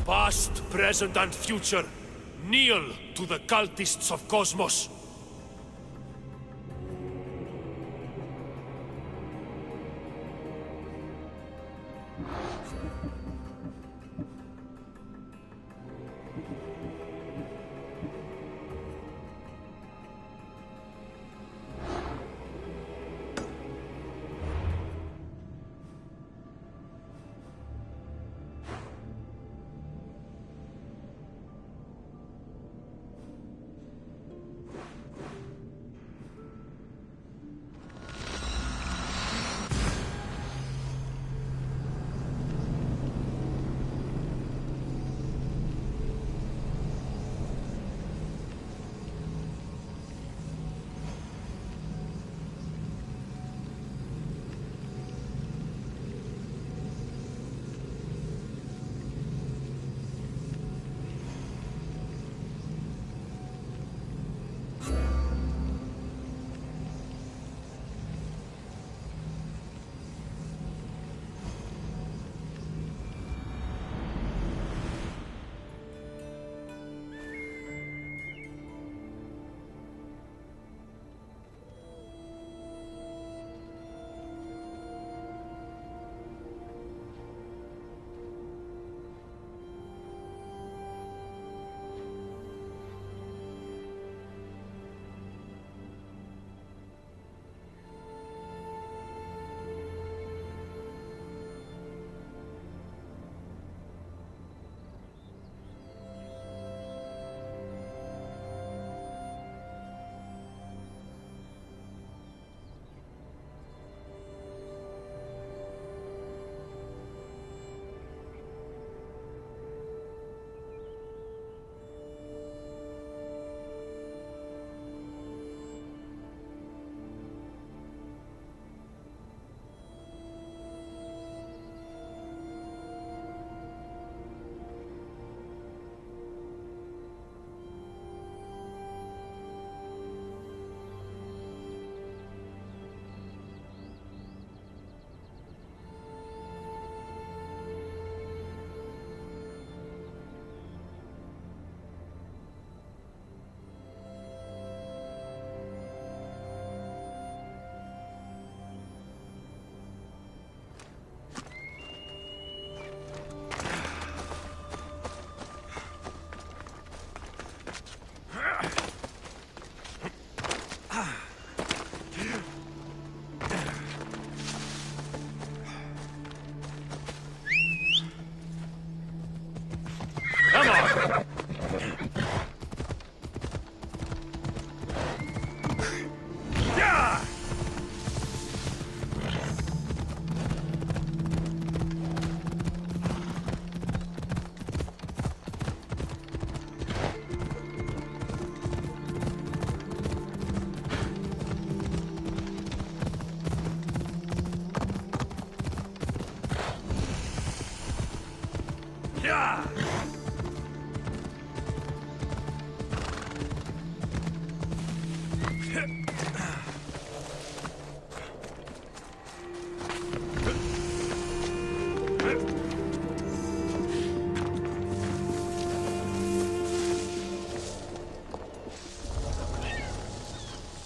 Past, present, and future, kneel to the cultists of Kosmos.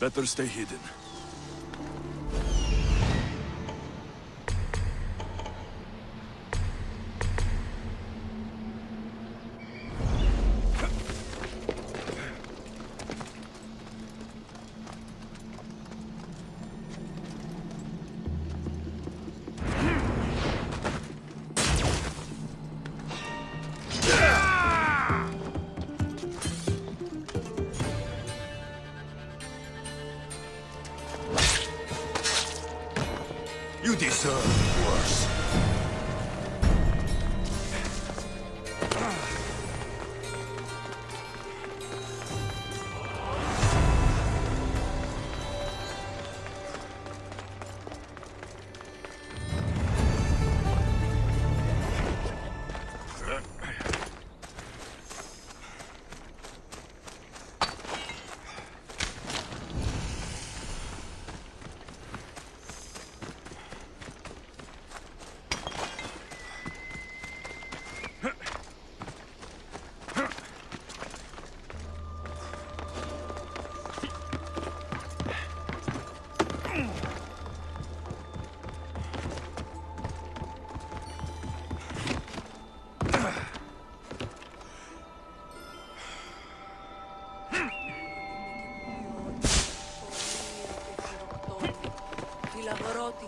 Better stay hidden. You deserve worse.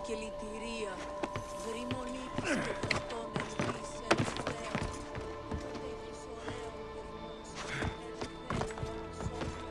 και λυτηρία. Βρυμονίτης και πρωτών ελπίς ελευθέρων. Τότε έχεις ωραίων γκριμός, ελευθέρων, σόφερα,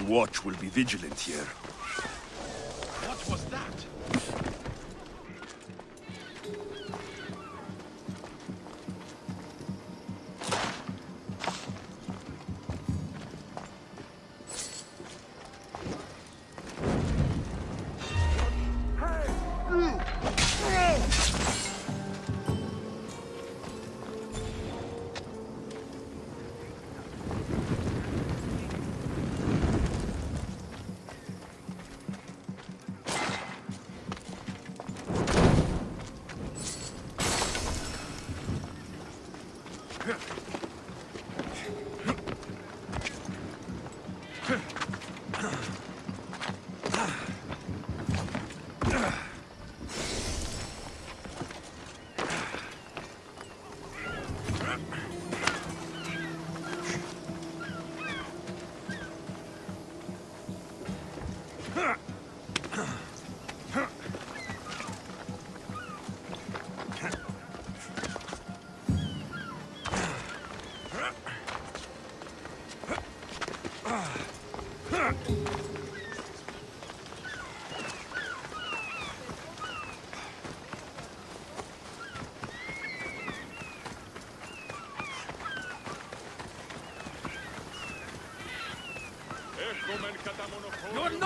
Watch will be vigilant here. What was that?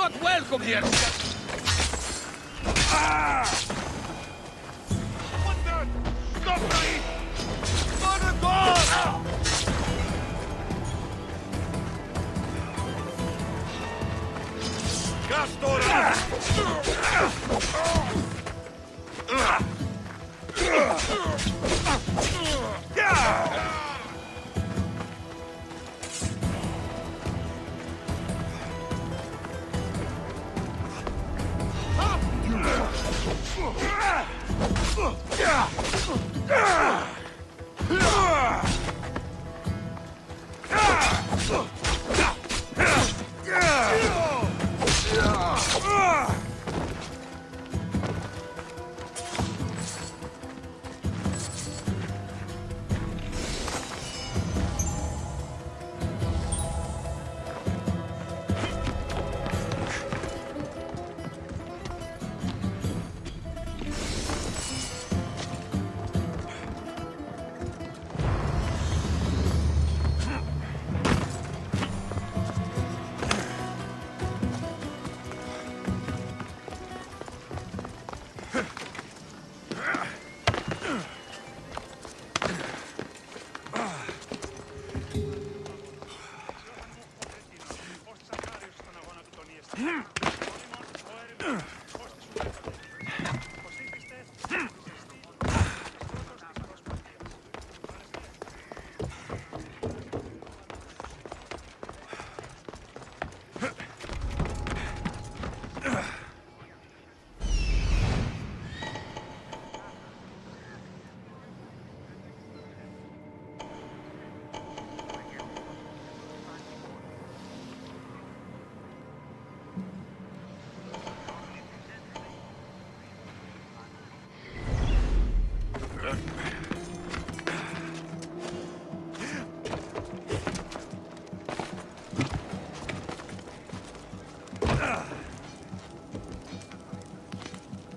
not welcome here. Stop me! Mother God!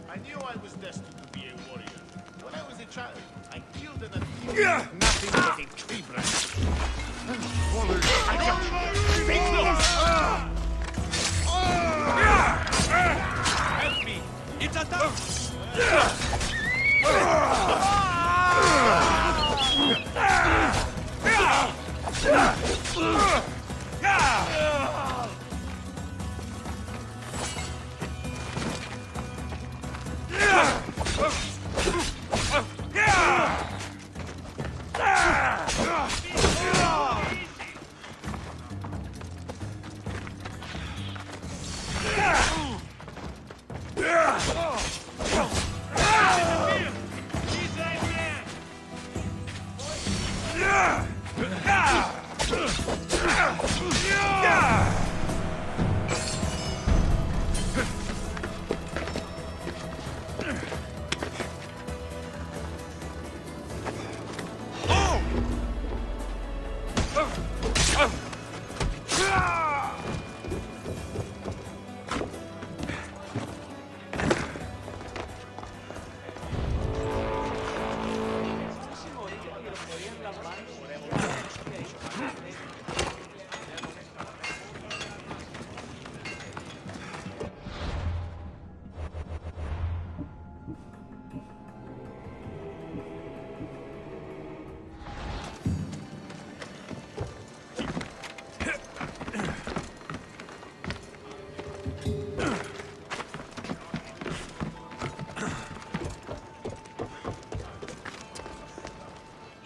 I knew I was destined to be a warrior. When I was a child, I killed an Athenian with nothing but a tree branch. I got you. Stay close! Help me! It's a tough!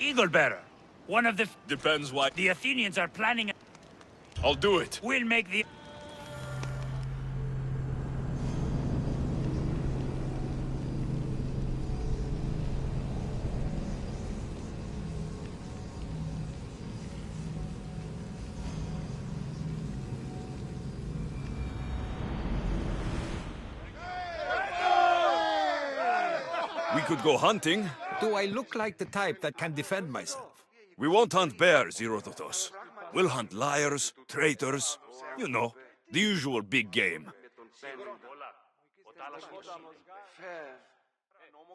Eagle Bearer. One of the... Depends why. The Athenians are planning... I'll do it. We'll make the... We could go hunting. Do I look like the type that can defend myself? We won't hunt bears, Herodotus. We'll hunt liars, traitors, you know, the usual big game.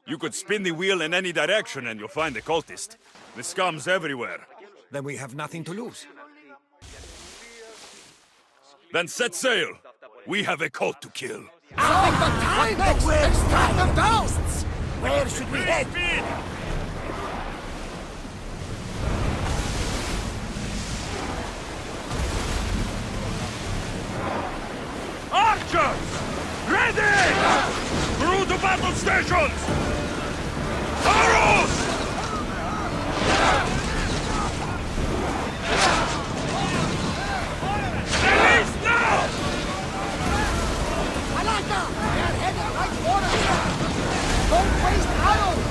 You could spin the wheel in any direction and you'll find the cultist. The scum's everywhere. Then we have nothing to lose. Then set sail! We have a cult to kill. Where should we head? Archers! Ready! Through the battle stations! Arrows! Release now! Alaka! We are headed right for us! Don't waste arrows!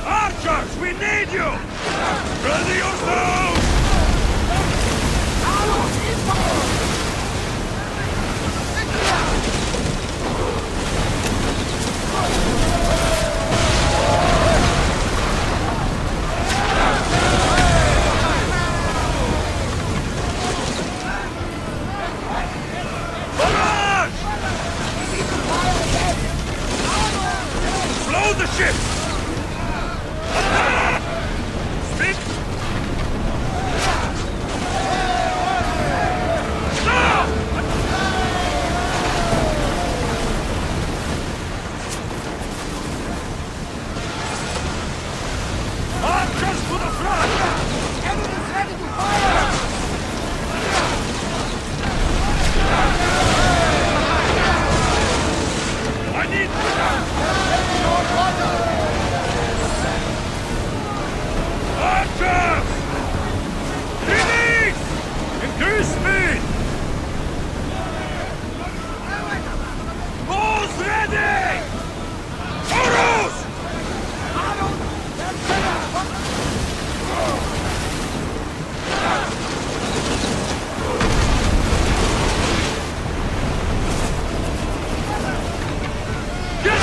Archers, we need you! Ready yourselves! Arrows inbound! Barrage! Blow the ship! Speed! Stop! Archers to the front! Enemies ready to fire! I need... Archers! Release! Increase speed! Bows ready! Arrows! Get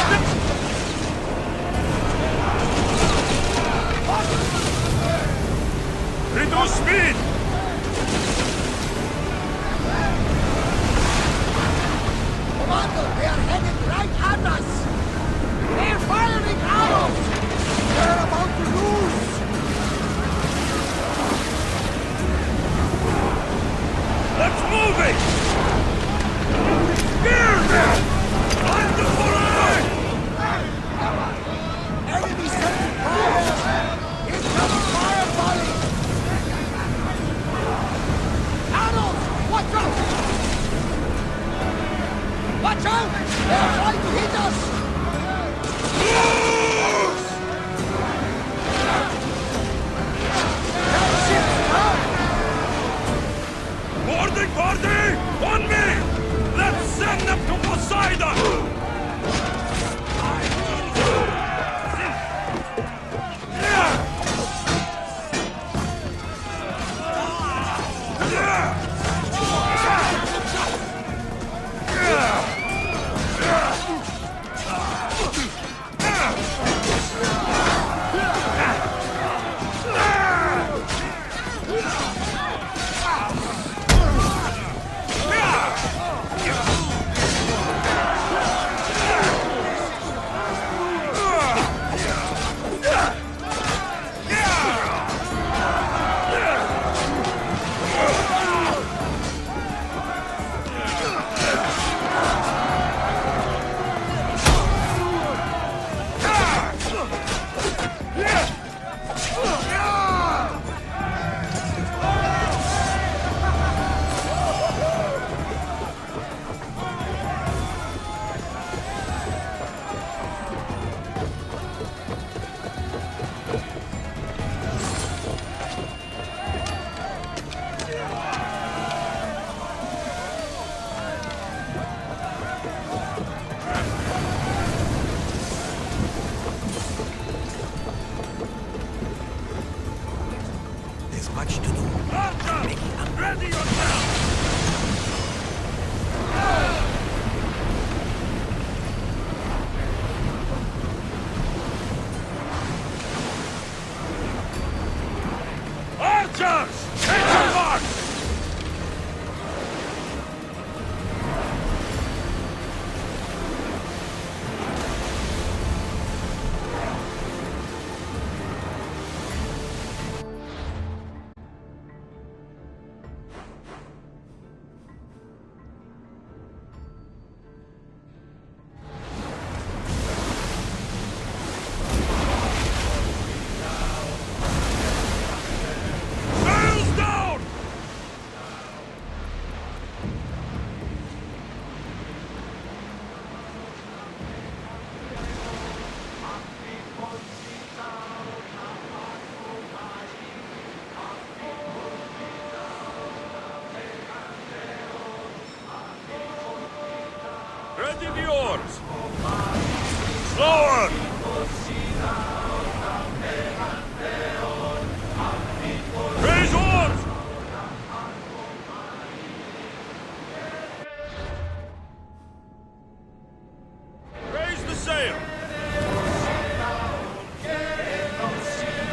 sail!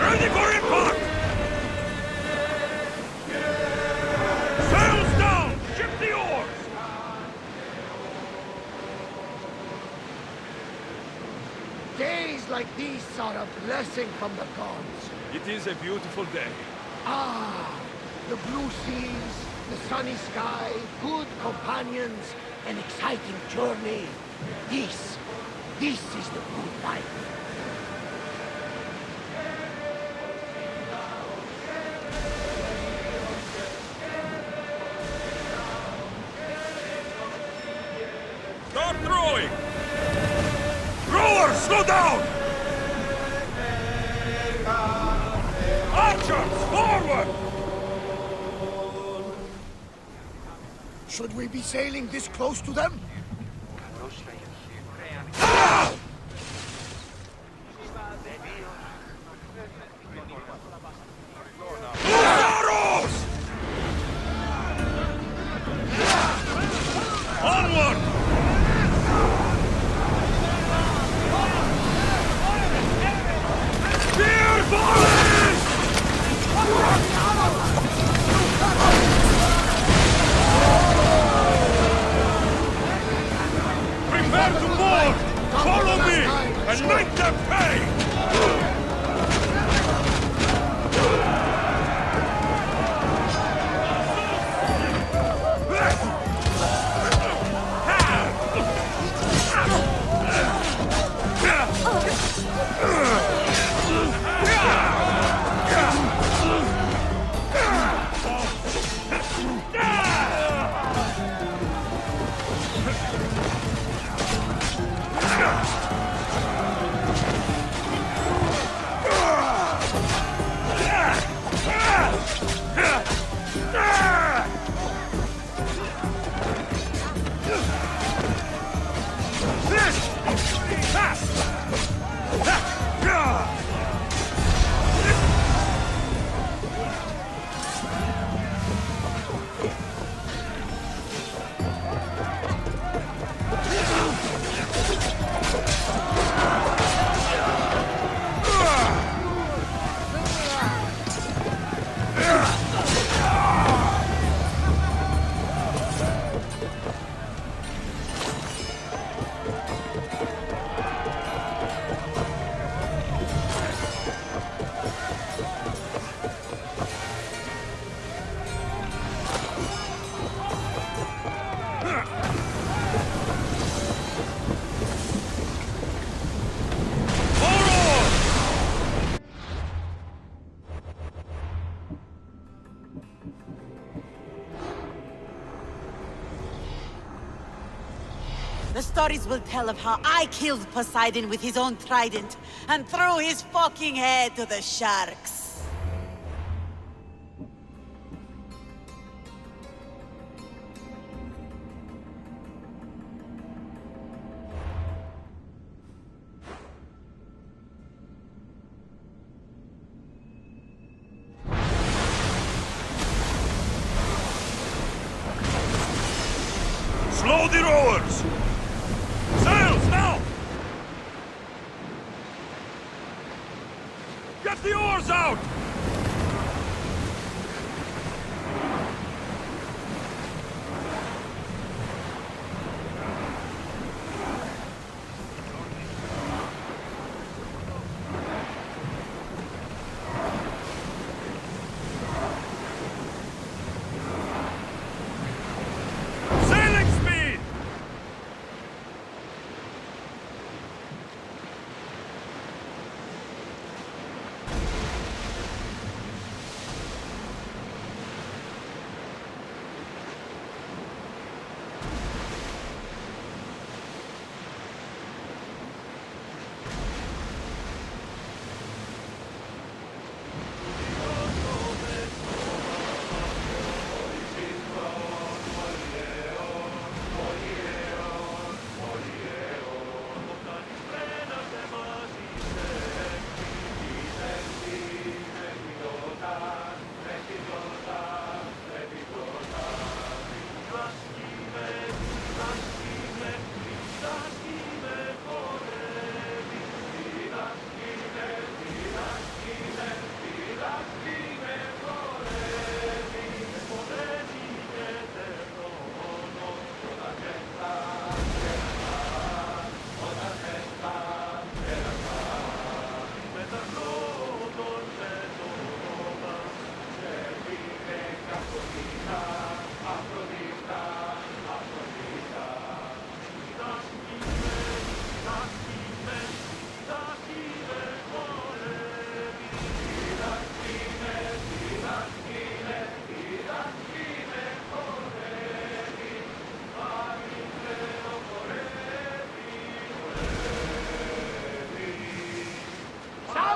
Ready for impact! Sails down! Ship the oars! Days like these are a blessing from the gods. It is a beautiful day. Ah, the blue seas, the sunny sky, good companions, an exciting journey. This is the good life. Start throwing! Rowers, slow down! Archers, forward! Should we be sailing this close to them? Husaros! Onward! Spear volleys! Prepare to board! Follow me! And make them pay! The stories will tell of how I killed Poseidon with his own trident and threw his fucking head to the sharks. Slow the rowers! Sails now! Get the oars out! Sailing speed!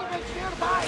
settlements nearby!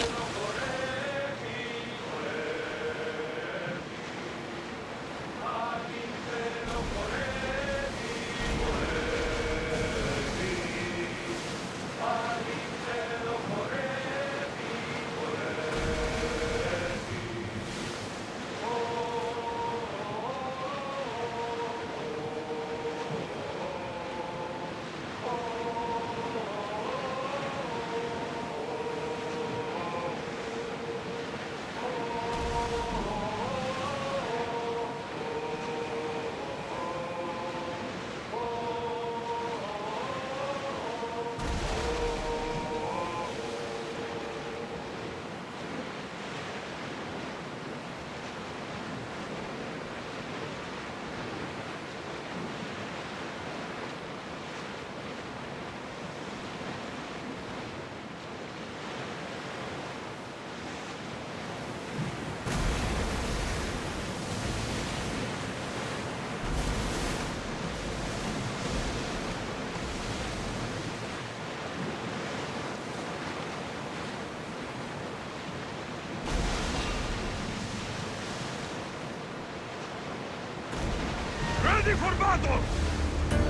Ready for battle!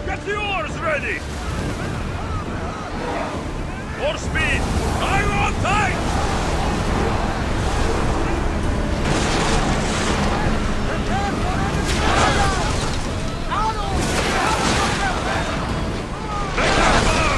Get the oars ready! More speed! I'm on tight! Make that burn!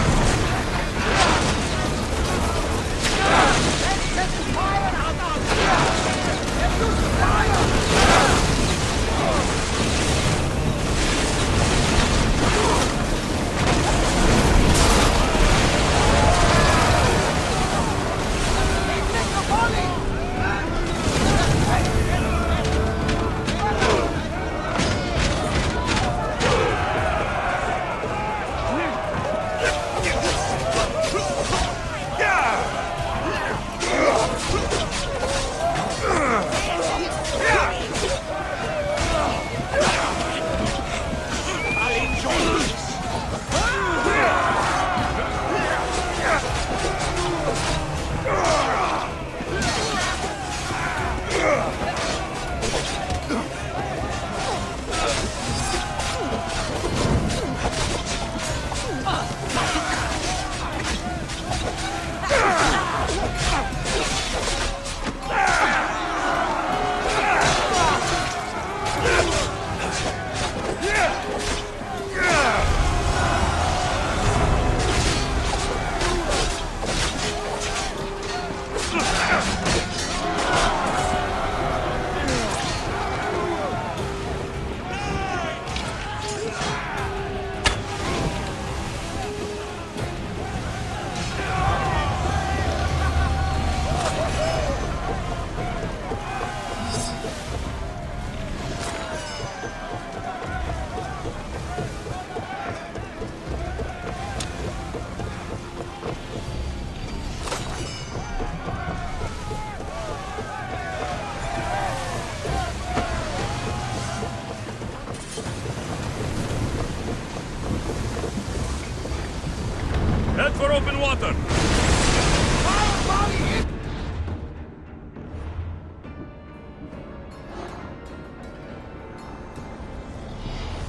Head for open water!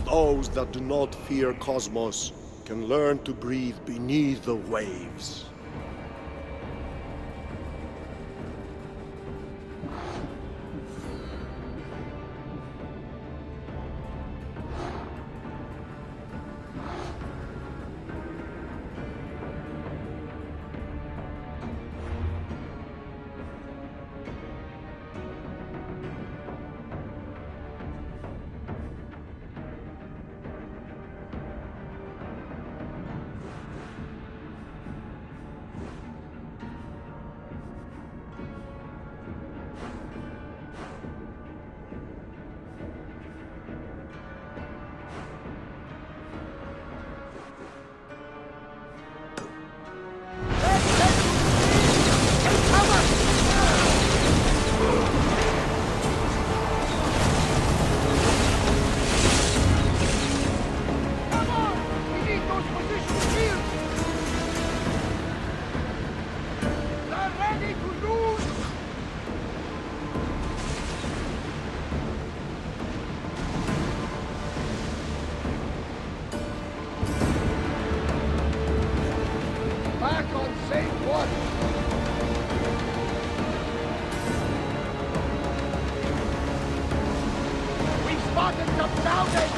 Those that do not fear Kosmos can learn to breathe beneath the waves. one. We've spotted some salvage!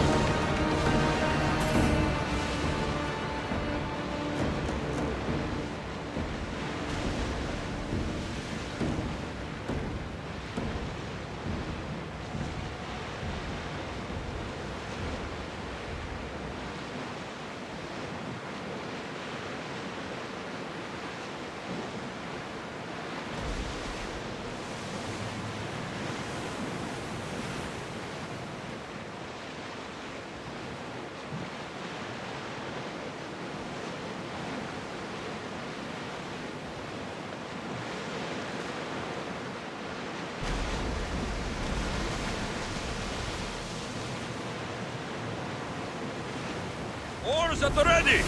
Oars at the ready!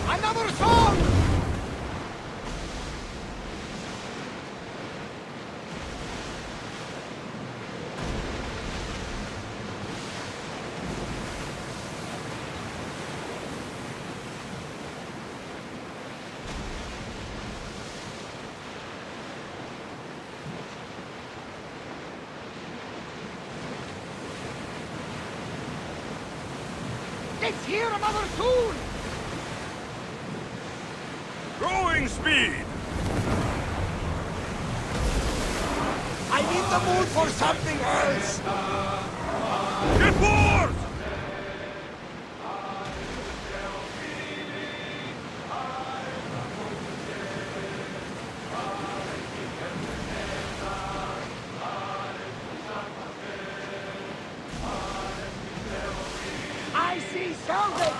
Another song! Let's hear another tune! Growing speed! I'm in the mood for something else! Get board! I see salvage!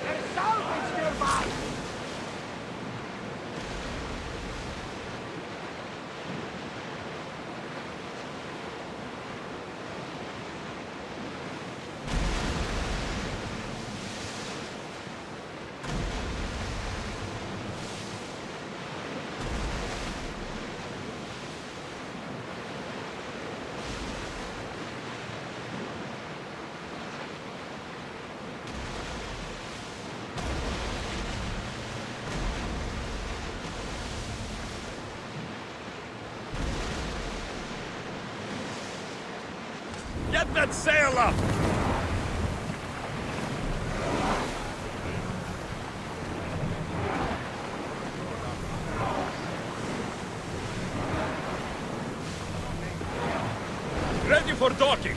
There's salvage nearby! Get that sail up! Ready for docking!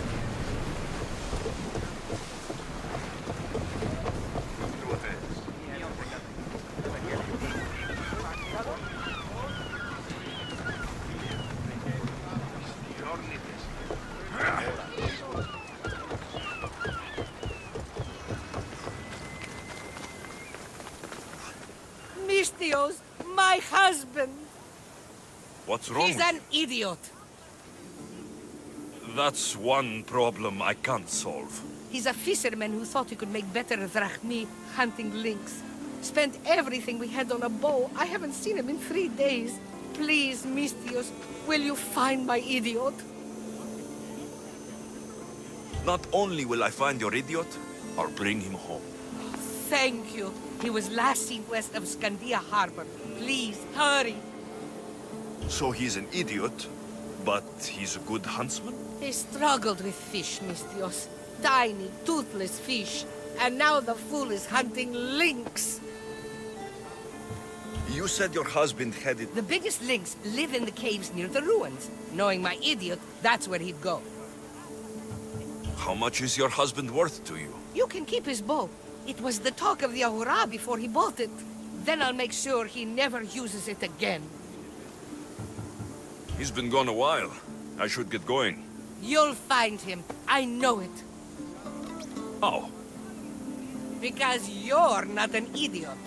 Mistios, my husband. What's wrong He's with an idiot. you? That's one problem I can't solve. He's a fisherman who thought he could make better drachmi hunting lynx. Spent everything we had on a bow. I haven't seen him in 3 days. Please, Mistios, will you find my idiot? Not only will I find your idiot, I'll bring him home. Thank you. He was last seen west of Scandia Harbor. Please, hurry. So he's an idiot, but he's a good huntsman? He struggled with fish, Mistios. Tiny, toothless fish. And now the fool is hunting lynx. You said your husband headed... The biggest lynx live in the caves near the ruins. Knowing my idiot, that's where he'd go. How much is your husband worth to you? You can keep his bow. It was the talk of the Ahura before he bought it. Then I'll make sure he never uses it again. He's been gone a while. I should get going. You'll find him. I know it. How? Because you're not an idiot.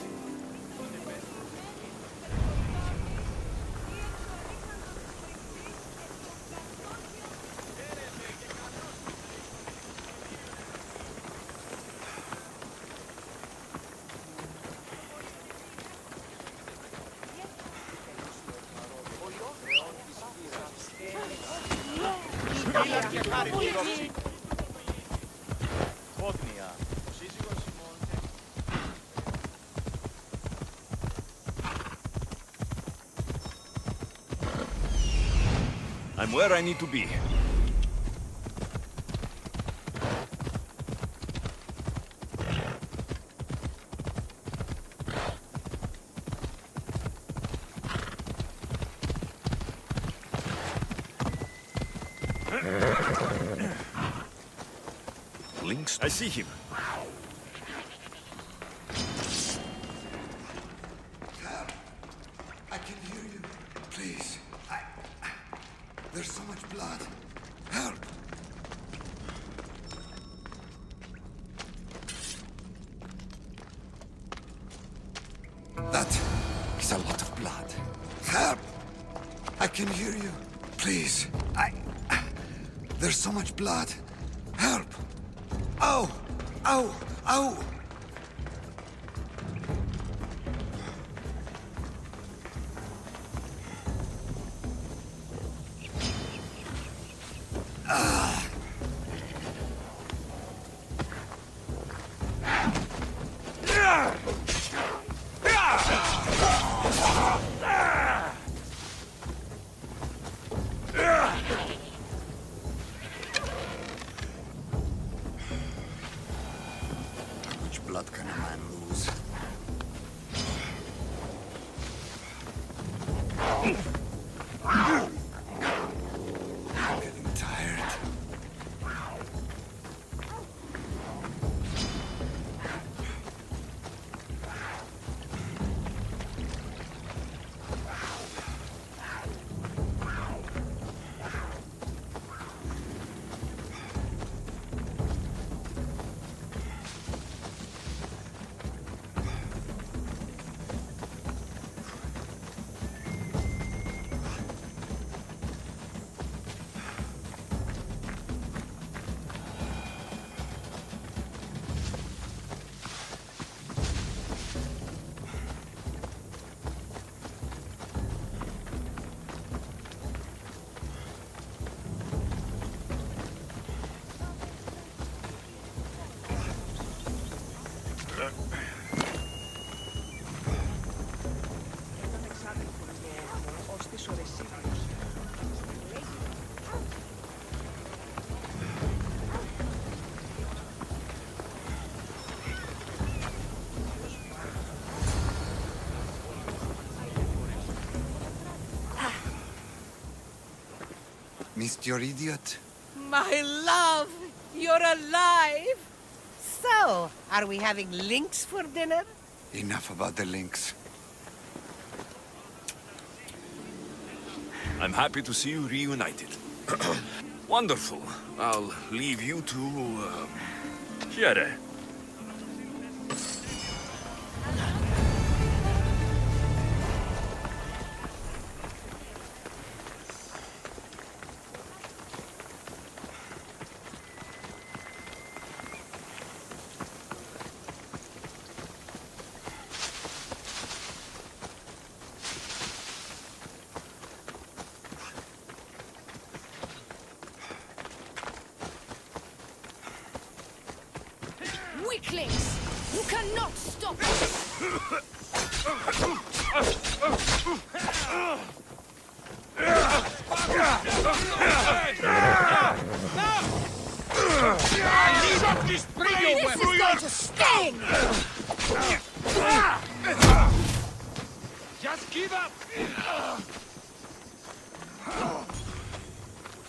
I'm where I need to be. Lynx? I see him. I can hear you. Please. There's so much blood. Help! That is a lot of blood. Help! I can hear you. Please. There's so much blood. Help! Ow! Ow! Ow! How much blood can a man lose? I'm getting tired. Missed your idiot? My love, you're alive! So, are we having lynx for dinner? Enough about the lynx. I'm happy to see you reunited. Wonderful. I'll leave you to, Chiere. Weaklings! You cannot stop us! This is going to thing! Just give up!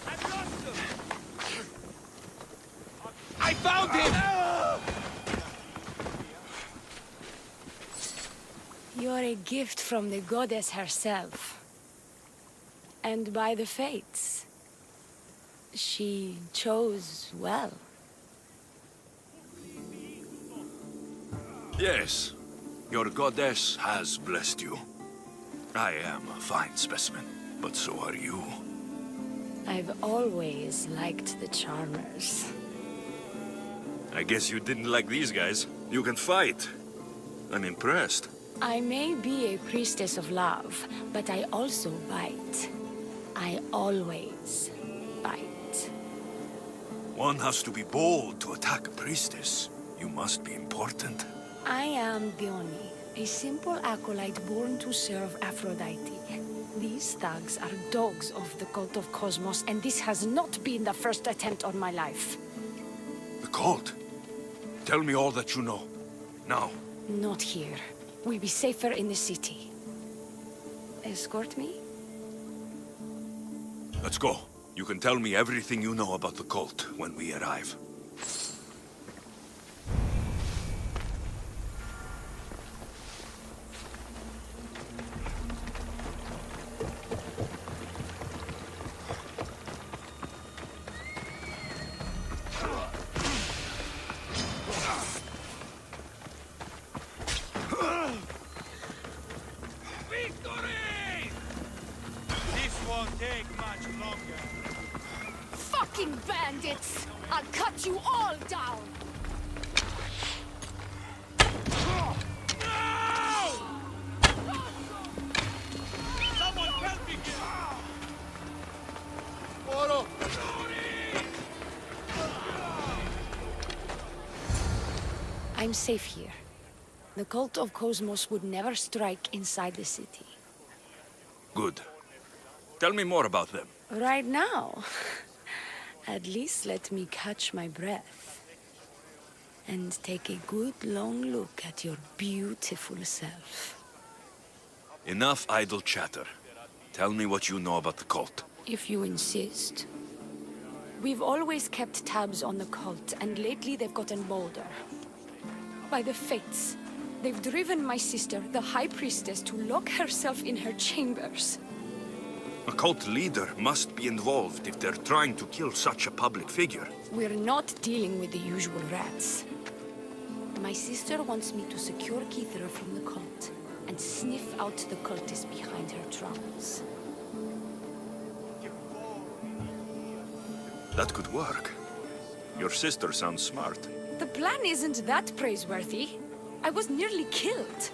I've lost him! I found him! You're a gift from the goddess herself. And by the fates. She chose well. Yes, your goddess has blessed you. I am a fine specimen, but so are you. I've always liked the Charmers. I guess you didn't like these guys. You can fight. I'm impressed. I may be a priestess of love, but I also bite. I always bite. One has to be bold to attack a priestess. You must be important. I am Dione, a simple acolyte born to serve Aphrodite. These thugs are dogs of the cult of Kosmos, and this has not been the first attempt on my life. The cult? Tell me all that you know. Now. Not here. We'll be safer in the city. Escort me? Let's go. You can tell me everything you know about the cult when we arrive. Fucking bandits! I'll cut you all down! Someone help me here! I'm safe here. The cult of Kosmos would never strike inside the city. Good. Tell me more about them. Right now? At least let me catch my breath. And take a good long look at your beautiful self. Enough idle chatter. Tell me what you know about the cult. If you insist. We've always kept tabs on the cult, and lately they've gotten bolder. By the fates, they've driven my sister, the High Priestess, to lock herself in her chambers. A cult leader must be involved if they're trying to kill such a public figure. We're not dealing with the usual rats. My sister wants me to secure Kithra from the cult, and sniff out the cultists behind her troubles. That could work. Your sister sounds smart. The plan isn't that praiseworthy. I was nearly killed.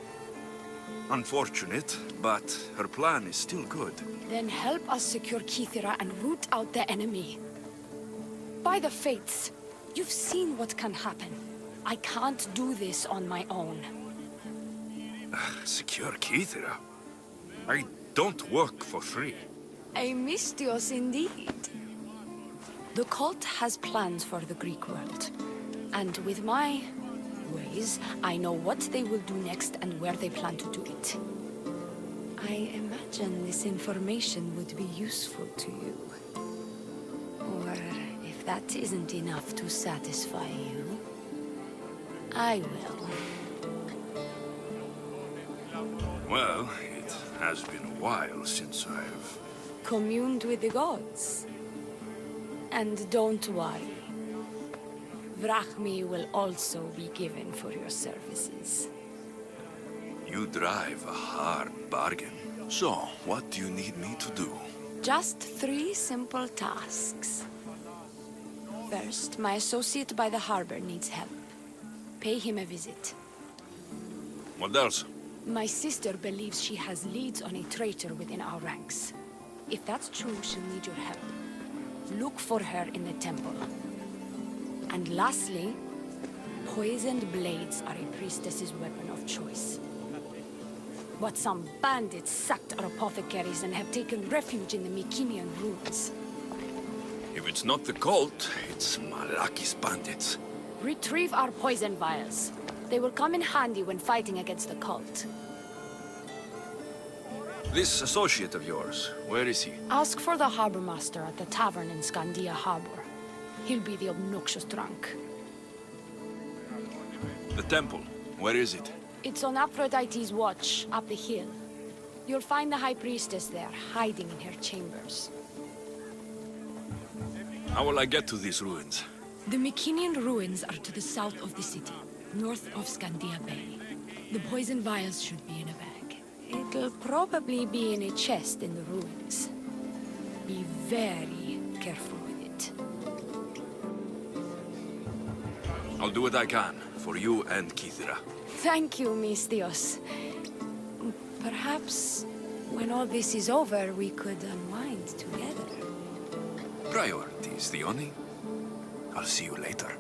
Unfortunate, but her plan is still good. Then help us secure Kithra and root out the enemy. By the fates, you've seen what can happen. I can't do this on my own. Secure Kithra? I don't work for free. A mystios indeed. The cult has plans for the Greek world. And with my ways, I know what they will do next and where they plan to do it. I imagine this information would be useful to you. Or if that isn't enough to satisfy you, I will. Well, it has been a while since I've... communed with the gods. And don't worry. Vrachmi will also be given for your services. You drive a hard bargain. So, what do you need me to do? Just 3 simple tasks. First, my associate by the harbor needs help. Pay him a visit. What else? My sister believes she has leads on a traitor within our ranks. If that's true, she'll need your help. Look for her in the temple. And lastly, poisoned blades are a priestess's weapon of choice. But some bandits sacked our apothecaries and have taken refuge in the Mycenaean ruins. If it's not the cult, it's Malaki's bandits. Retrieve our poison vials. They will come in handy when fighting against the cult. This associate of yours, where is he? Ask for the harbor master at the tavern in Scandia Harbor. He'll be the obnoxious drunk. The temple, where is it? It's on Aphrodite's watch, up the hill. You'll find the High Priestess there, hiding in her chambers. How will I get to these ruins? The Mycenaean ruins are to the south of the city, north of Scandia Bay. The poison vials should be in a bag. It'll probably be in a chest in the ruins. Be very careful with it. I'll do what I can, for you and Kithira. Thank you, Mistios. Perhaps when all this is over, we could unwind together. Priorities, Theoni. I'll see you later.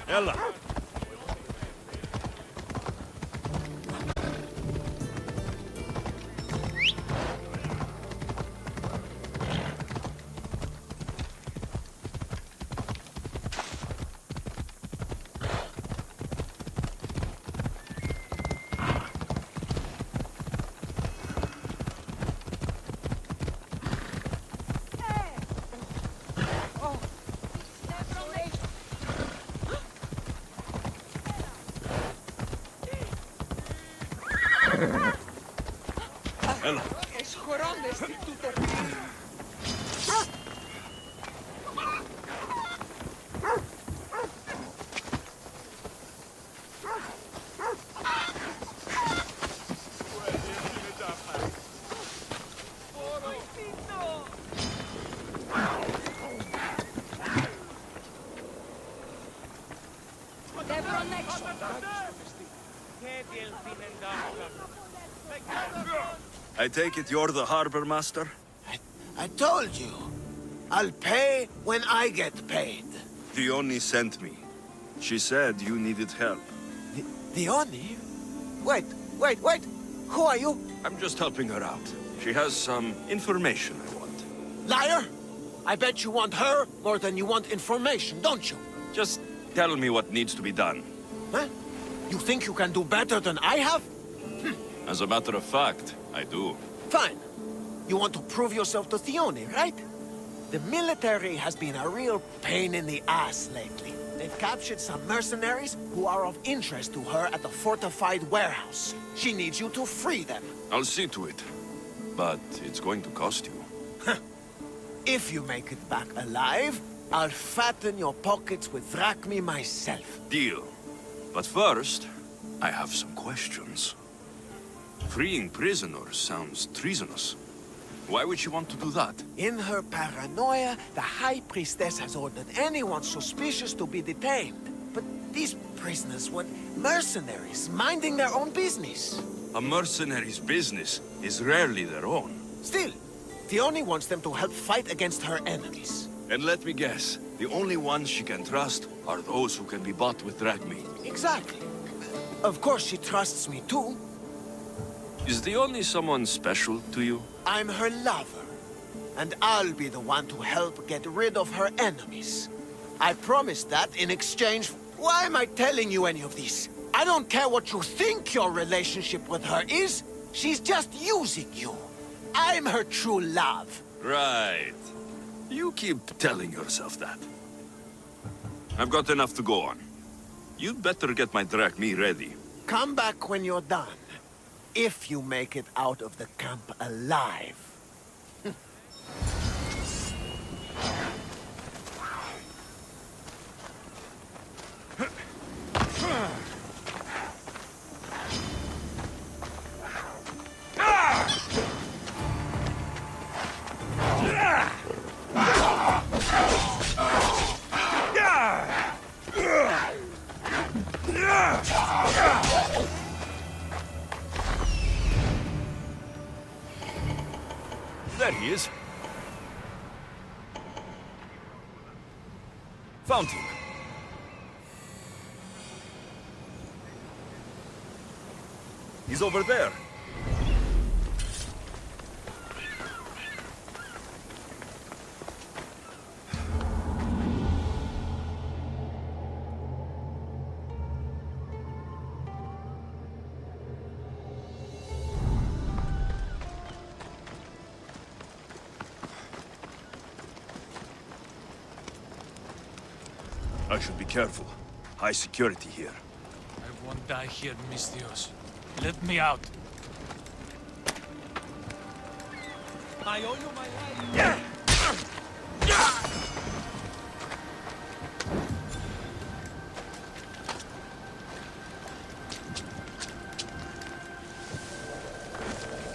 Ella! Ella! I take it you're the harbor master? I told you. I'll pay when I get paid. Theoni sent me. She said you needed help. Theoni? Wait. Who are you? I'm just helping her out. She has some information I want. Liar! I bet you want her more than you want information, don't you? Just tell me what needs to be done. Huh? You think you can do better than I have? As a matter of fact, I do. Fine. You want to prove yourself to Theoni, right? The military has been a real pain in the ass lately. They've captured some mercenaries who are of interest to her at the fortified warehouse. She needs you to free them. I'll see to it. But it's going to cost you. If you make it back alive, I'll fatten your pockets with drachmi myself. Deal. But first, I have some questions. Freeing prisoners sounds treasonous. Why would she want to do that? In her paranoia, the High Priestess has ordered anyone suspicious to be detained. But these prisoners were mercenaries, minding their own business. A mercenary's business is rarely their own. Still, Theoni wants them to help fight against her enemies. And let me guess, the only ones she can trust are those who can be bought with drachmi. Exactly. Of course she trusts me too. Is Theoni someone special to you? I'm her lover. And I'll be the one to help get rid of her enemies. I promise that in exchange... Why am I telling you any of this? I don't care what you think your relationship with her is. She's just using you. I'm her true love. Right. You keep telling yourself that. I've got enough to go on. You'd better get my drachmi ready. Come back when you're done. If you make it out of the camp alive. Yeah! he is. Found him. He's over there. I should be careful. High security here. I won't die here, Mistios. Let me out. I owe you my life.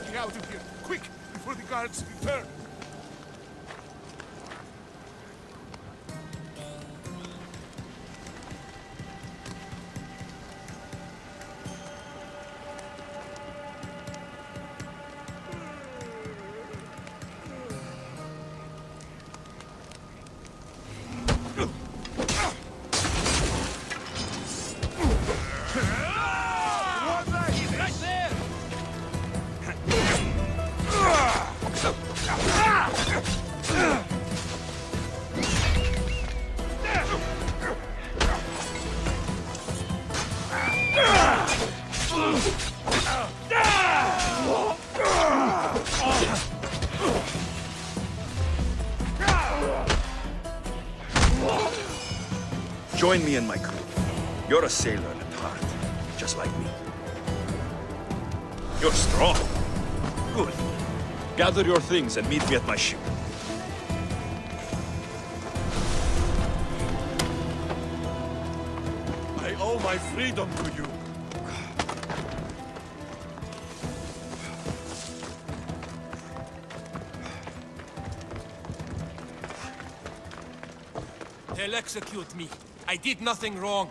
Get out of here, quick, before the guards return. Join me and my crew. You're a sailor at heart, just like me. You're strong. Good. Gather your things and meet me at my ship. I owe my freedom to you. They'll execute me. I did nothing wrong.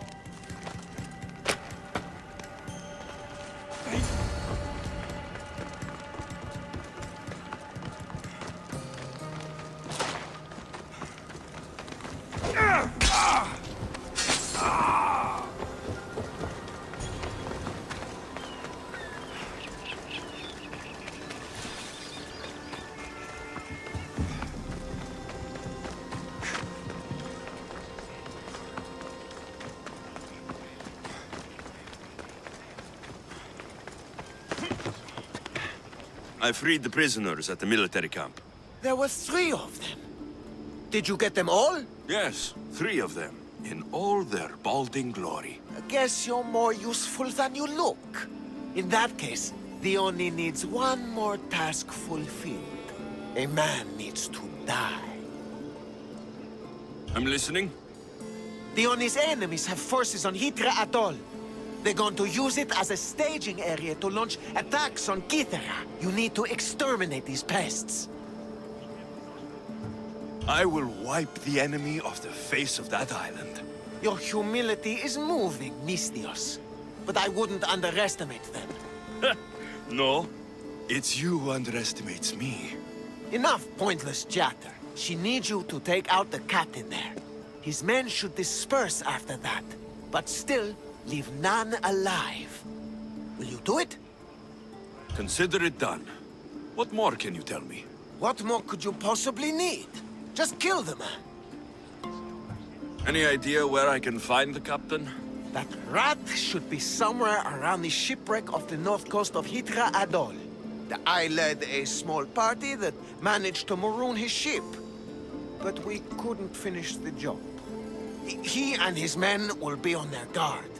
I freed the prisoners at the military camp. There were 3 of them. Did you get them all? Yes, 3 of them, in all their balding glory. I guess you're more useful than you look. In that case, Dione needs one more task fulfilled. A man needs to die. I'm listening. Dione's enemies have forces on Hydra Atoll. They're going to use it as a staging area to launch attacks on Kythera. You need to exterminate these pests. I will wipe the enemy off the face of that island. Your humility is moving, Mistios. But I wouldn't underestimate them. No, it's you who underestimates me. Enough pointless chatter. She needs you to take out the captain there. His men should disperse after that. But still, leave none alive. Will you do it? Consider it done. What more can you tell me? What more could you possibly need? Just kill the man. Any idea where I can find the captain? That rat should be somewhere around the shipwreck off the north coast of Hydra Atoll. I led a small party that managed to maroon his ship. But we couldn't finish the job. He and his men will be on their guard.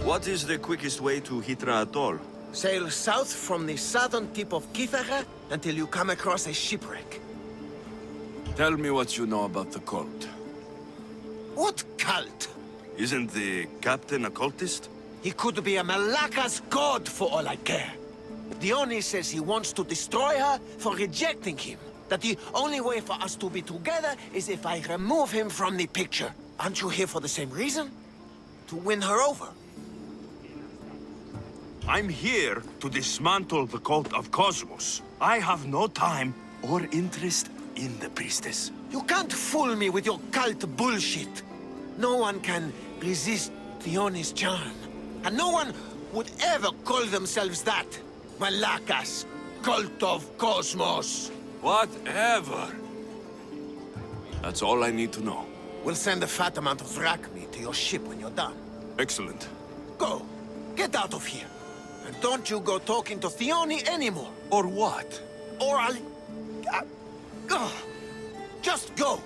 What is the quickest way to Hydra Atoll? Sail south from the southern tip of Kythera until you come across a shipwreck. Tell me what you know about the cult. What cult? Isn't the captain a cultist? He could be a Malaka's god for all I care. Dione says he wants to destroy her for rejecting him. That the only way for us to be together is if I remove him from the picture. Aren't you here for the same reason? To win her over? I'm here to dismantle the cult of Kosmos. I have no time or interest in the priestess. You can't fool me with your cult bullshit. No one can resist Theoni's charm. And no one would ever call themselves that. Malakas, cult of Kosmos. Whatever. That's all I need to know. We'll send a fat amount of wrack meat to your ship when you're done. Excellent. Go. Get out of here. And don't you go talking to Theoni anymore. Or what? Or I'll... just go.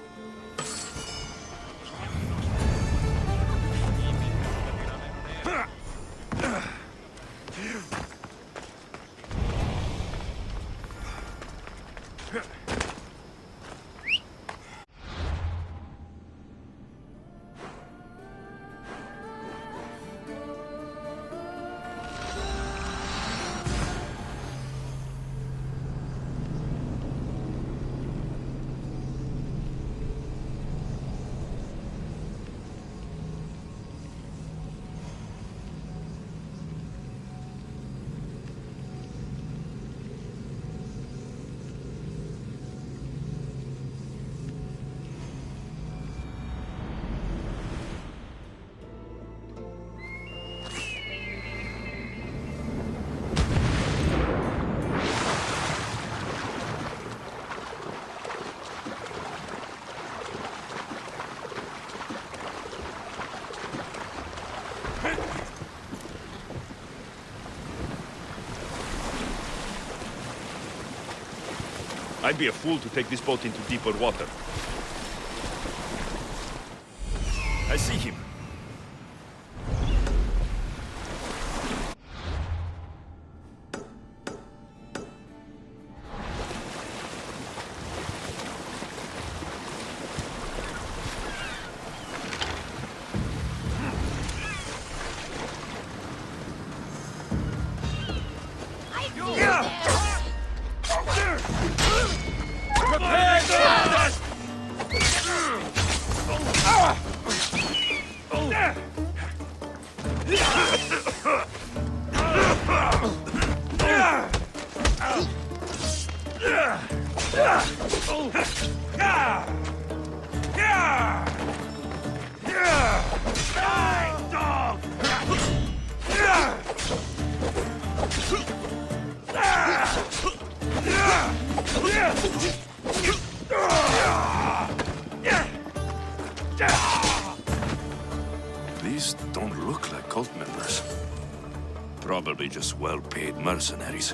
I'd be a fool to take this boat into deeper water. I see him. These don't look like cult members. Probably just well-paid mercenaries.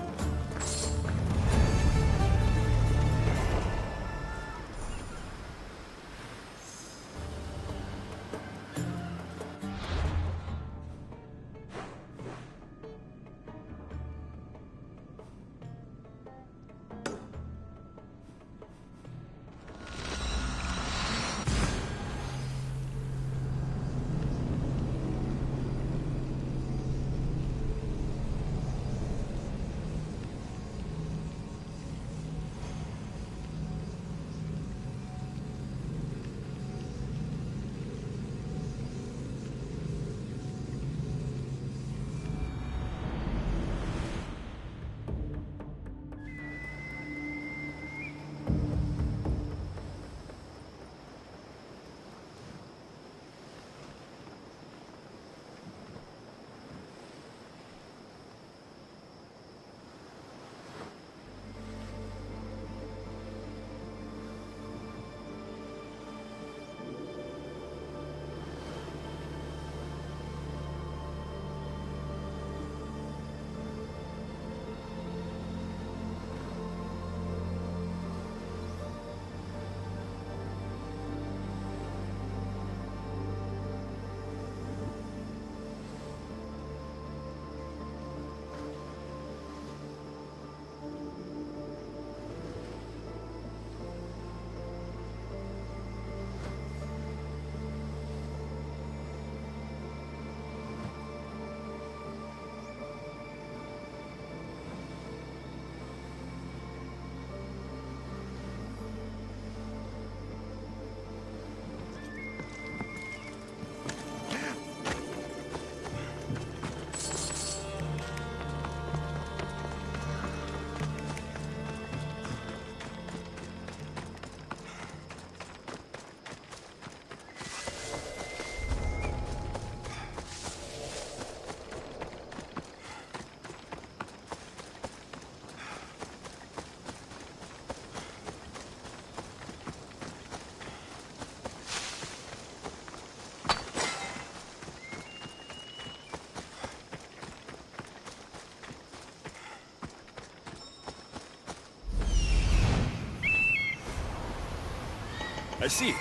I see it.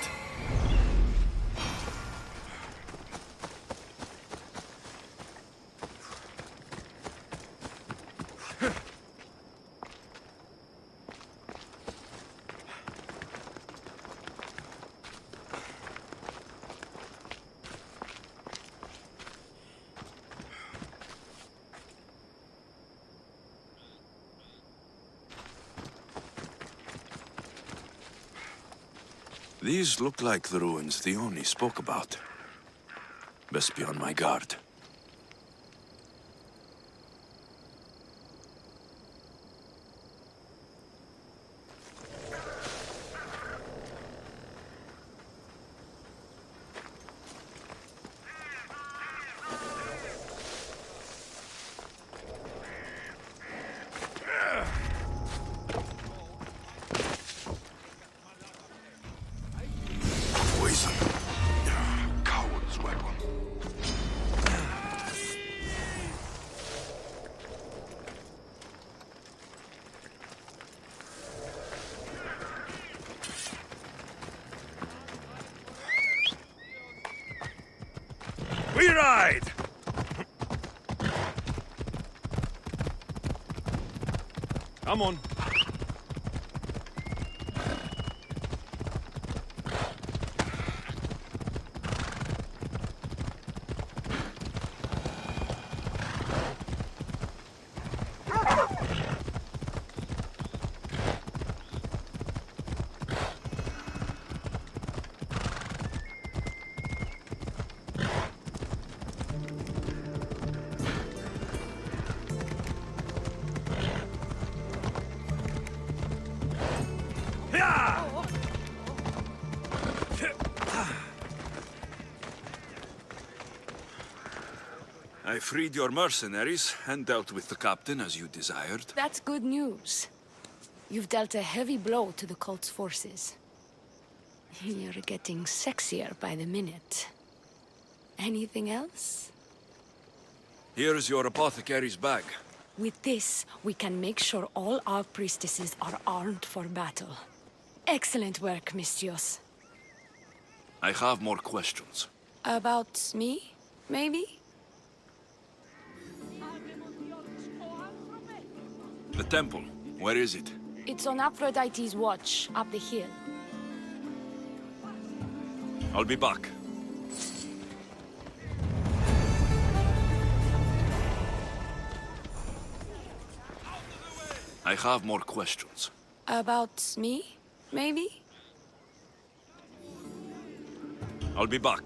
These look like the ruins Theoni spoke about. Best be on my guard. Poison. Coward's weapon. We ride! Come on. I freed your mercenaries and dealt with the captain as you desired. That's good news. You've dealt a heavy blow to the cult's forces. You're getting sexier by the minute. Anything else? Here's your apothecary's bag. With this, we can make sure all our priestesses are armed for battle. Excellent work, Mistios. I have more questions. About me, maybe? The temple, where is it? It's on Aphrodite's watch, up the hill. I'll be back. I have more questions. About me, maybe? I'll be back.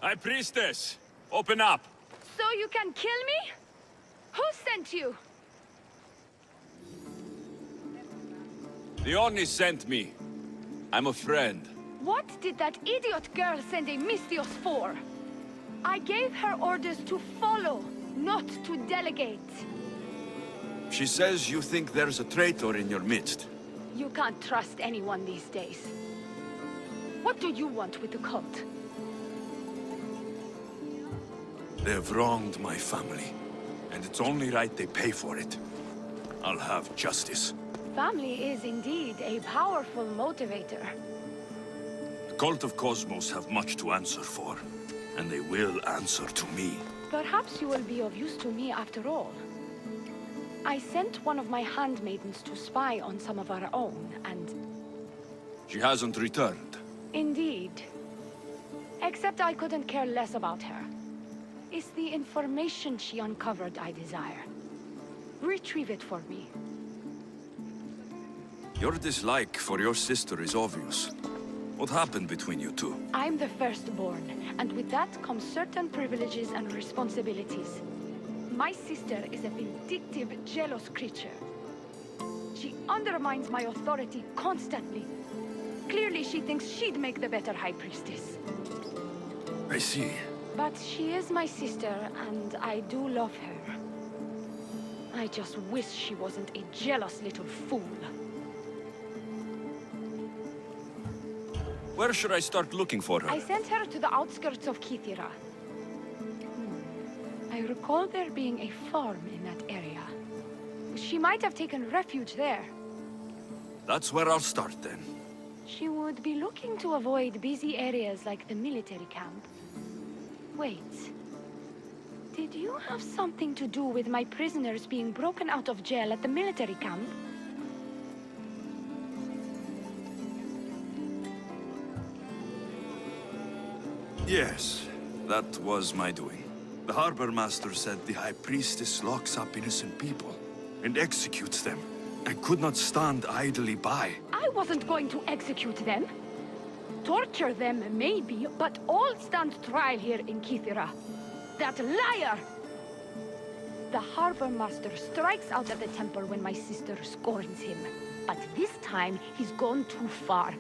High Priestess, open up. So you can kill me? Who sent you? The Oni sent me. I'm a friend. What did that idiot girl send a Mistios for? I gave her orders to follow, not to delegate. She says you think there's a traitor in your midst. You can't trust anyone these days. What do you want with the cult? They've wronged my family, and it's only right they pay for it. I'll have justice. Family is indeed a powerful motivator. The cult of Kosmos have much to answer for. and they will answer to me. Perhaps you will be of use to me after all. I sent one of my handmaidens to spy on some of our own, and... She hasn't returned. Indeed. Except I couldn't care less about her. It's the information she uncovered I desire. Retrieve it for me. Your dislike for your sister is obvious. What happened between you two? I'm the firstborn, and with that comes certain privileges and responsibilities. My sister is a vindictive, jealous creature. She undermines my authority constantly. Clearly, she thinks she'd make the better High Priestess. I see. But she is my sister, and I do love her. I just wish she wasn't a jealous little fool. Where should I start looking for her? I sent her to the outskirts of Kythera. I recall there being a farm in that area. She might have taken refuge there. That's where I'll start then. She would be looking to avoid busy areas like the military camp. Wait. Did you have something to do with my prisoners being broken out of jail at the military camp? Yes, that was my doing. The Harbor Master said the High Priestess locks up innocent people and executes them. I could not stand idly by. I wasn't going to execute them. Torture them, maybe, but all stand trial here in Kythera. That liar! The Harbor Master strikes out at the temple when my sister scorns him. But this time, he's gone too far.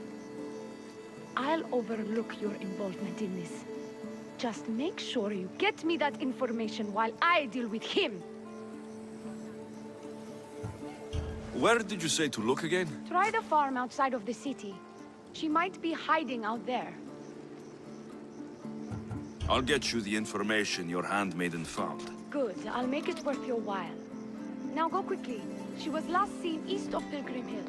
I'll overlook your involvement in this. Just make sure you get me that information while I deal with him. Where did you say to look again? Try the farm outside of the city. She might be hiding out there. I'll get you the information your handmaiden found. Good. I'll make it worth your while. Now go quickly. She was last seen east of Pilgrim Hill.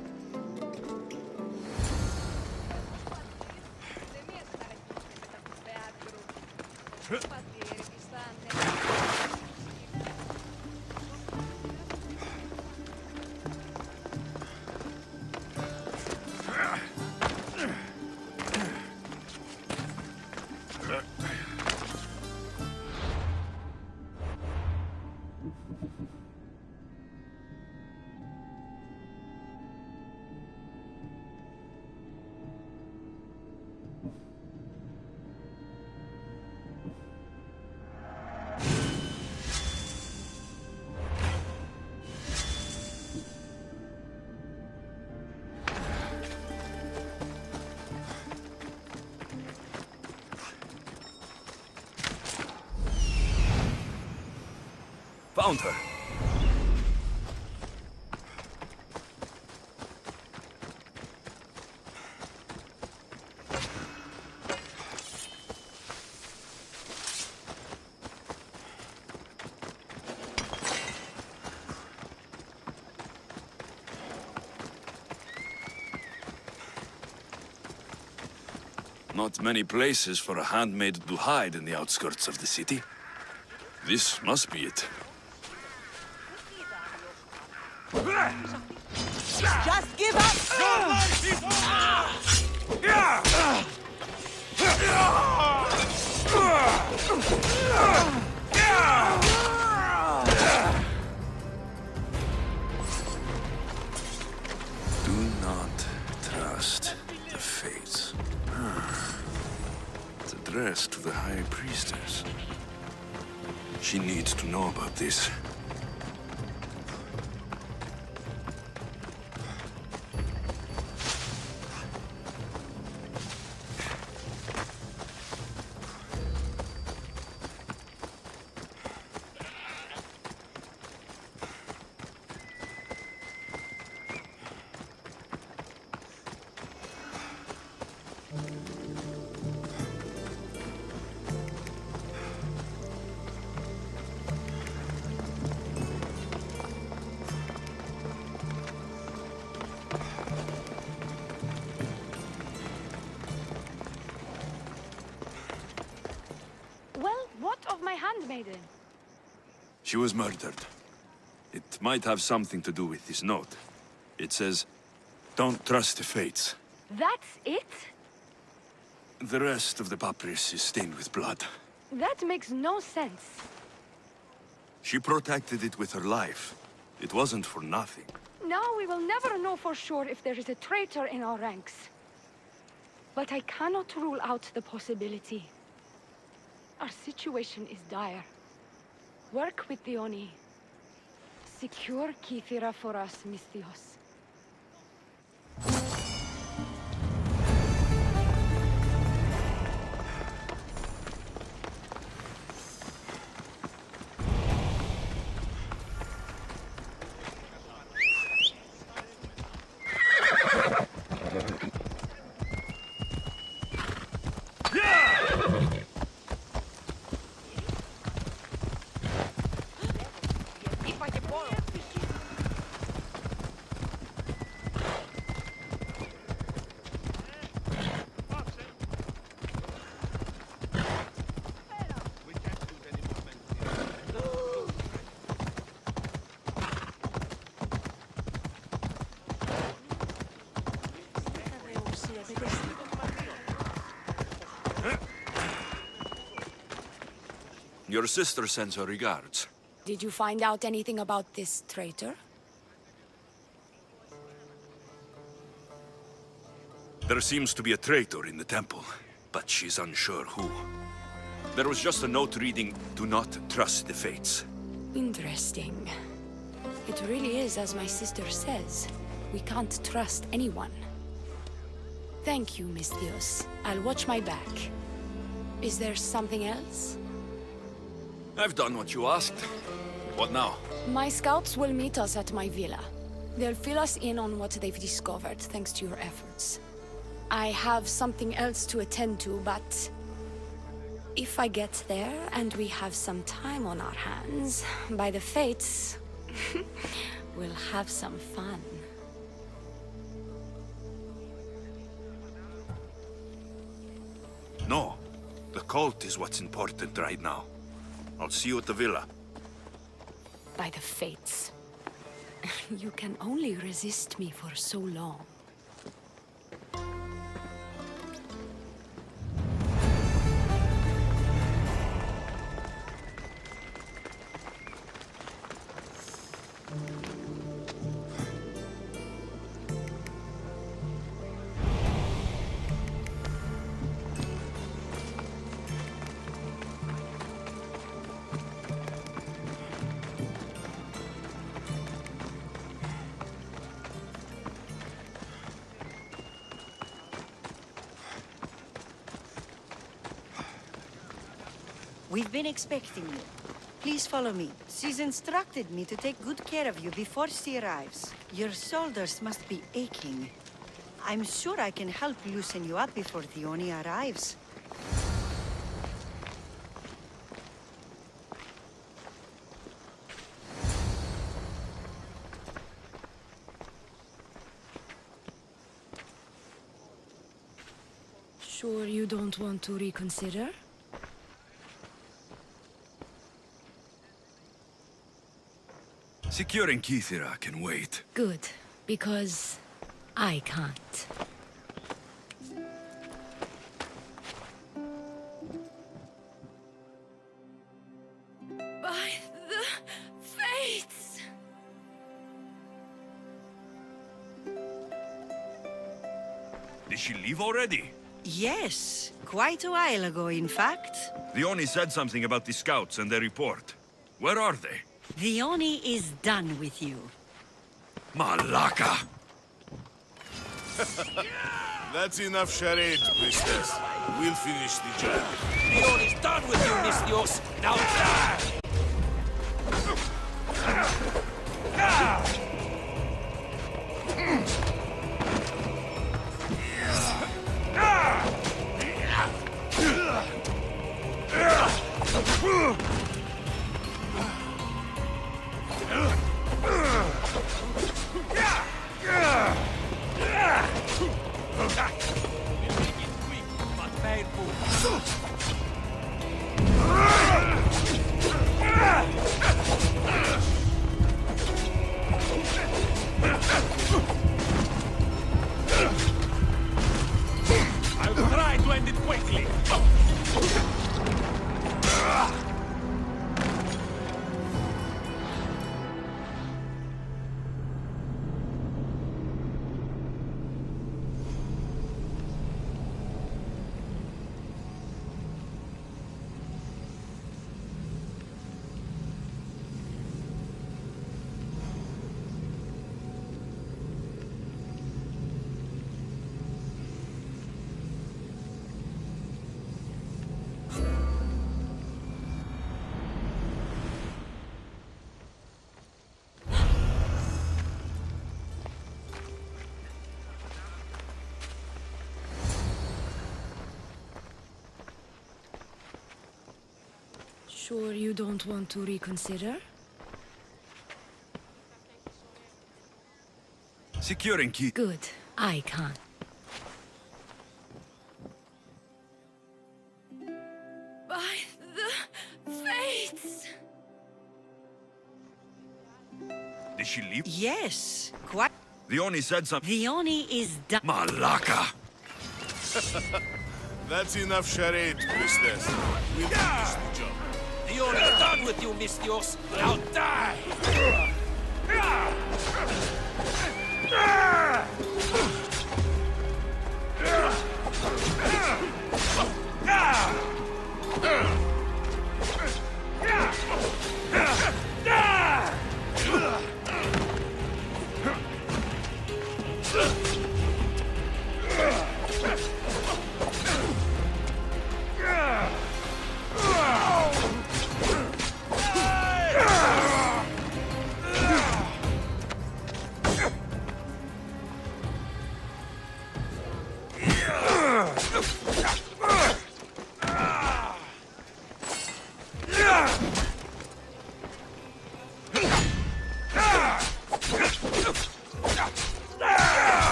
Found her. Not many places for a handmaid to hide in the outskirts of the city. This must be it. Just give up! Do not trust the fates. It's addressed to the High Priestess. She needs to know about this. She was murdered. It might have something to do with this note. It says, "Don't trust the fates." That's it? The rest of the papyrus is stained with blood. That makes no sense. She protected it with her life. It wasn't for nothing. Now we will never know for sure if there is a traitor in our ranks. But I cannot rule out the possibility. Our situation is dire. Work with the Oni. Secure Kythera for us, Misthios. Your sister sends her regards. Did you find out anything about this traitor? There seems to be a traitor in the temple, but she's unsure who. There was just a note reading, "Do not trust the fates." Interesting. It really is as my sister says. We can't trust anyone. Thank you, Misthios. I'll watch my back. Is there something else? I've done what you asked. What now? My scouts will meet us at my villa. They'll fill us in on what they've discovered, thanks to your efforts. I have something else to attend to, but if I get there and we have some time on our hands, by the fates, we'll have some fun. No. The cult is what's important right now. I'll see you at the villa. By the fates. You can only resist me for so long. We've been expecting you. Please follow me. She's instructed me to take good care of you before she arrives. Your shoulders must be aching. I'm sure I can help loosen you up before the Oni arrives. Sure you don't want to reconsider? Securing Kythera can wait. Good, because I can't. By the fates! Did she leave already? Yes, quite a while ago, in fact. The Oni said something about the scouts and their report. Where are they? The Oni is done with you. Malaka! That's enough charades, priestess. We'll finish the job. The Oni's done with you, Misthios. Now die! But painful. Sure you don't want to reconsider? Securing key. Good. I can't. By the fates! Did she leave? Yes, quite. The Oni said something. The Oni is done. Malaka! That's enough charade, priestess. We'll finish the job. The Oni's done with you, Mistios. Now die!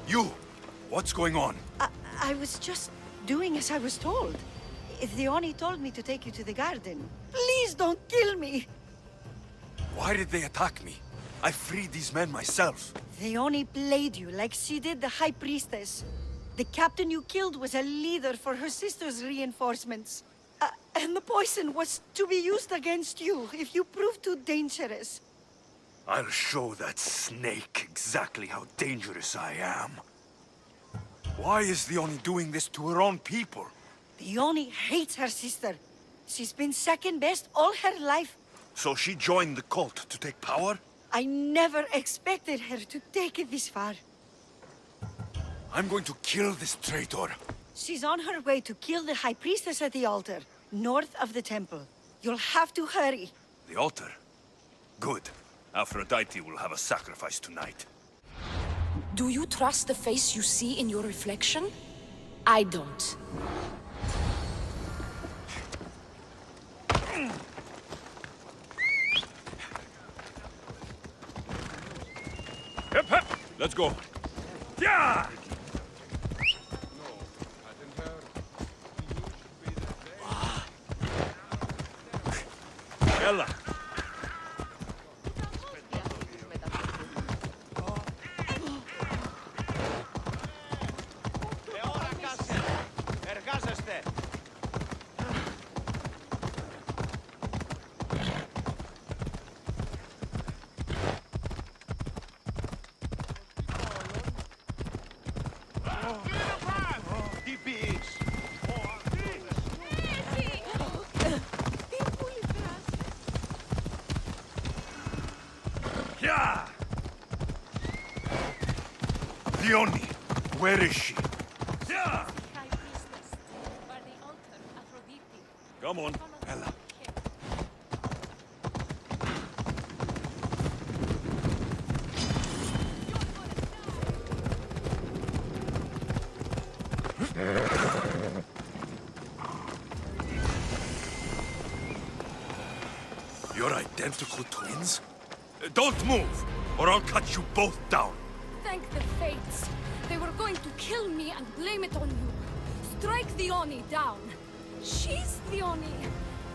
You! What's going on? I was just doing as I was told. The Oni told me to take you to the garden. Please don't kill me! Why did they attack me? I freed these men myself. The Oni played you like she did the High Priestess. The captain you killed was a leader for her sister's reinforcements. And the poison was to be used against you if you prove too dangerous. I'll show that snake exactly how dangerous I am. Why is the Oni doing this to her own people? The Oni hates her sister. She's been second best all her life. So she joined the cult to take power? I never expected her to take it this far. I'm going to kill this traitor. She's on her way to kill the High Priestess at the altar, north of the temple. You'll have to hurry. The altar? Good. Aphrodite will have a sacrifice tonight. Do you trust the face you see in your reflection? I don't. Hip, hip! Let's go. Yeah! Ella! Dione, where is she? Yeah. Come on, Ella. You're identical twins? Don't move, or I'll cut you both down. Thank the fates. They were going to kill me and blame it on you. Strike the Oni down. She's the Oni.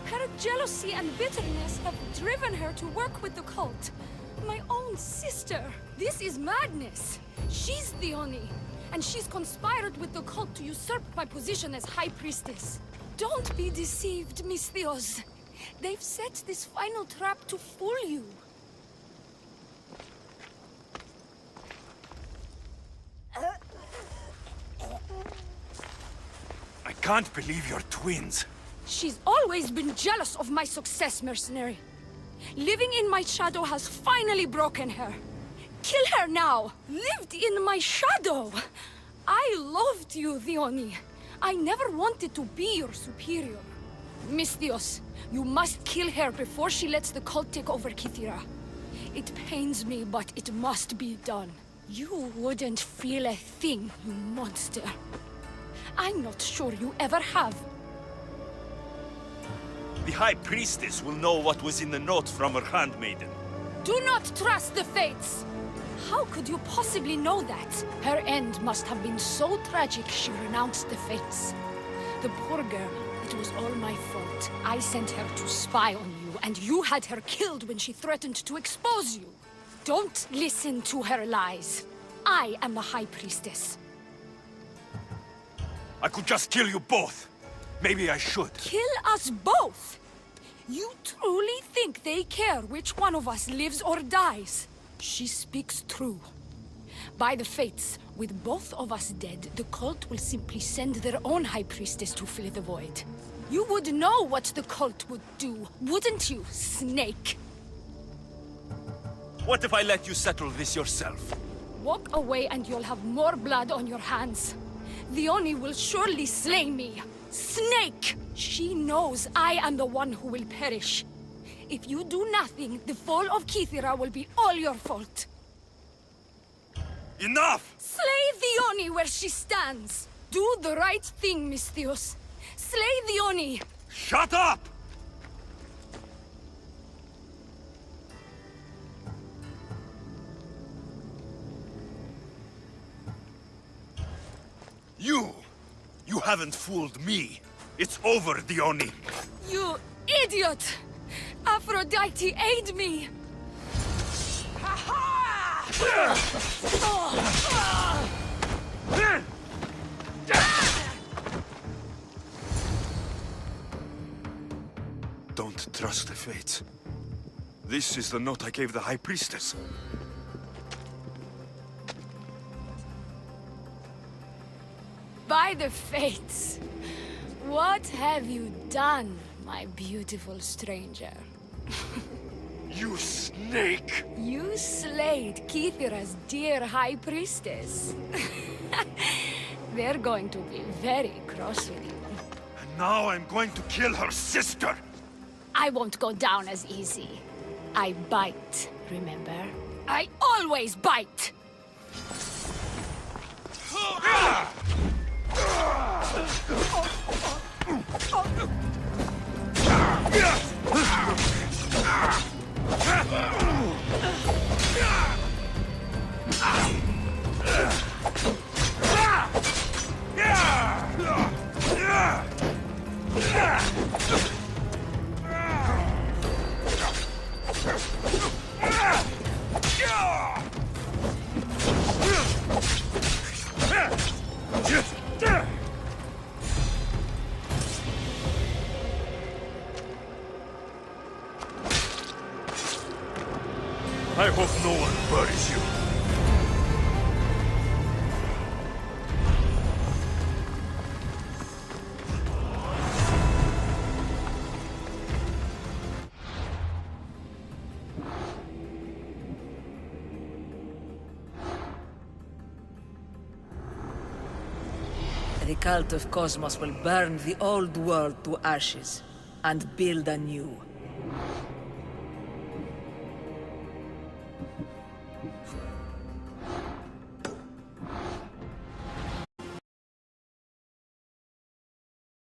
Her jealousy and bitterness have driven her to work with the cult. My own sister. This is madness. She's the Oni. And she's conspired with the cult to usurp my position as High Priestess. Don't be deceived, Mistios. They've set this final trap to fool you. I can't believe you're twins. She's always been jealous of my success, mercenary. Living in my shadow has finally broken her. Kill her now! Lived in my shadow! I loved you, Dione. I never wanted to be your superior. Mistios, you must kill her before she lets the cult take over Kythera. It pains me, but it must be done. You wouldn't feel a thing, you monster. I'm not sure you ever have. The High Priestess will know what was in the note from her handmaiden. Do not trust the fates! How could you possibly know that? Her end must have been so tragic she renounced the fates. The poor girl, it was all my fault. I sent her to spy on you, and you had her killed when she threatened to expose you. Don't listen to her lies. I am the High Priestess. I could just kill you both. Maybe I should. Kill us both? You truly think they care which one of us lives or dies? She speaks true. By the fates, with both of us dead, the cult will simply send their own High Priestess to fill the void. You would know what the cult would do, wouldn't you, Snake? What if I let you settle this yourself? Walk away and you'll have more blood on your hands. The Oni will surely slay me. Snake! She knows I am the one who will perish. If you do nothing, the fall of Kithira will be all your fault. Enough! Slay the Oni where she stands. Do the right thing, Misthios. Slay the Oni. Shut up! You haven't fooled me. It's over, Dione. You idiot! Aphrodite, aid me! Don't trust the fates. This is the note I gave the High Priestess. By the fates! What have you done, my beautiful stranger? You snake! You slayed Kithira's dear High Priestess. They're going to be very cross with you. And now I'm going to kill her sister! I won't go down as easy. I bite, remember? I always bite! I hope no one buries you. The cult of Kosmos will burn the old world to ashes and build a new.